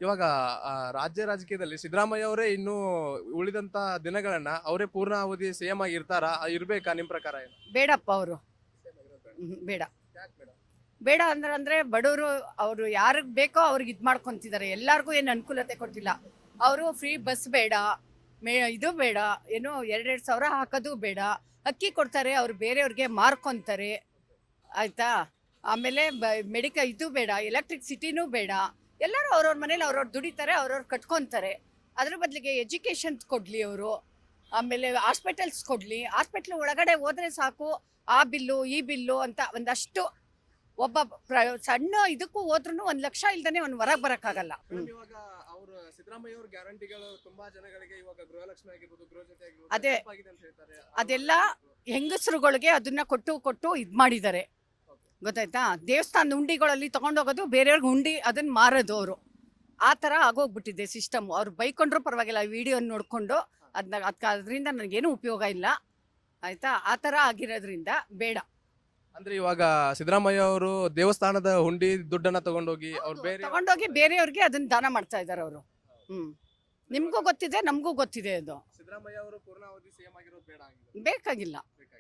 ಇವಾಗ ರಾಜ್ಯ ರಾಜಕೀಯದಲ್ಲಿ ಸಿದ್ದರಾಮಯ್ಯ ಅವರೇ ಇನ್ನೂ ಉಳಿದಂತ ದಿನಗಳನ್ನ ಅವರೇ ಪೂರ್ಣಾವಧಿ ಸಿಎಂ ಆಗಿ ಇರ್ಬೇಕಾ ನಿಮ್ ಪ್ರಕಾರ ಏನು? ಬೇಡಪ್ಪ ಅವರು. ಬೇಡ. ಬೇಡ ಅಂದ್ರೆ ಬಡವರು ಅವರು ಯಾರಿಗೆ ಬೇಕೋ ಅವ್ರಿಗೆ ಇದು ಮಾಡ್ಕೊಂತಿದ್ದಾರೆ. ಎಲ್ಲರಿಗೂ ಏನು ಅನುಕೂಲತೆ ಕೊಟ್ಟಿಲ್ಲ. ಅವರು ಫ್ರೀ ಬಸ್ ಬೇಡ, ಇದು ಬೇಡ, ಏನು 2,2 ಸಾವಿರ ಹಾಕೋದು ಬೇಡ. ಅಕ್ಕಿ ಕೊಡ್ತಾರೆ, ಅವ್ರು ಬೇರೆಯವ್ರಿಗೆ ಮಾರ್ಕೊಂತಾರೆ. ಆಯ್ತಾ? ಆಮೇಲೆ ಇದು ಬೇಡ, ಎಲೆಕ್ಟ್ರಿಸಿಟಿನೂ ಬೇಡ. ಎಲ್ಲರೂ ಅವ್ರವ್ರ ಮನೇಲಿ ಅವ್ರವ್ರು ದುಡಿತಾರೆ, ಅವ್ರವ್ರು ಕಟ್ಕೊತಾರೆ. ಅದ್ರ ಬದಲಿಗೆ ಎಜುಕೇಷನ್ ಕೊಡಲಿ ಅವರು. ಆಮೇಲೆ ಹಾಸ್ಪಿಟಲ್ಸ್ ಕೊಡಲಿ. ಹಾಸ್ಪಿಟ್ಲ್ ಒಳಗಡೆ ಹೋದ್ರೆ ಸಾಕು, ಆ ಬಿಲ್ಲು ಈ ಬಿಲ್ಲು ಅಂತ ಒಂದಷ್ಟು ಒಬ್ಬ ಸಣ್ಣ ಇದಕ್ಕೂ ಹೋದ್ರೂ 1 ಲಕ್ಷ ಇಲ್ದೇನೆ ಅವ್ನು ಹೊರಗೆ ಬರೋಕ್ಕಾಗಲ್ಲ. ಇವಾಗ ಅವರು ಸಿದ್ದರಾಮಯ್ಯ ಅವ್ರ ಗ್ಯಾರಂಟಿಗಳು ತುಂಬಾ ಜನಗಳಿಗೆ ಇವಾಗ ಗೃಹಲಕ್ಷ್ಮಿ ಆಗಿರ್ಬೋದು, ಗೃಹ ಜೊತೆ ಆಗಿರ್ಬೋದು ಅದೇ ತಪ್ಪಾಗಿದೆ ಅಂತ ಹೇಳ್ತಾರೆ. ಅದೆಲ್ಲ ಹೆಂಗಸರುಗಳಿಗೆ ಅದನ್ನ ಕೊಟ್ಟು ಇದು ಮಾಡಿದ್ದಾರೆ. ಗೊತ್ತಾಯ್ತಾ? ದೇವಸ್ಥಾನದ ಉಂಡಿಗಳಲ್ಲಿ ತಗೊಂಡೋಗೋದು, ಬೇರೆಯವ್ರಿಗೆ ಉಂಡಿ ಅದನ್ನ ಮಾರೋದು ಅವರು. ಆ ಥರ ಆಗೋಗ್ಬಿಟ್ಟಿದೆ ಸಿಸ್ಟಮ್. ಅವ್ರು ಬೈಕೊಂಡ್ರೂ ಪರವಾಗಿಲ್ಲ, ವಿಡಿಯೋ ನೋಡಿಕೊಂಡು ಅದರಿಂದ ನನಗೇನು ಉಪಯೋಗ ಇಲ್ಲ. ಆಯ್ತಾ? ಆ ಥರ ಆಗಿರೋದ್ರಿಂದ ಬೇಡ. ಅಂದ್ರೆ ಇವಾಗ ಸಿದ್ದರಾಮಯ್ಯ ಅವರು ದೇವಸ್ಥಾನದ ಹುಂಡಿ ದುಡ್ಡನ್ನ ತಗೊಂಡೋಗಿ ಅವ್ರು ತಗೊಂಡೋಗಿ ಬೇರೆಯವ್ರಿಗೆ ಅದನ್ನ ದಾನ ಮಾಡ್ತಾ ಇದ್ದಾರೆ ಅವರು. ನಿಮ್ಗೂ ಗೊತ್ತಿದೆ, ನಮಗೂ ಗೊತ್ತಿದೆ. ಅದು ಸಿದ್ದರಾಮಯ್ಯ ಅವರು ಪೂರ್ಣಾವಧಿ ಸಿಎಂ ಆಗಿರೋದು ಬೇಡ ಬೇಕಾಗಿಲ್ಲ.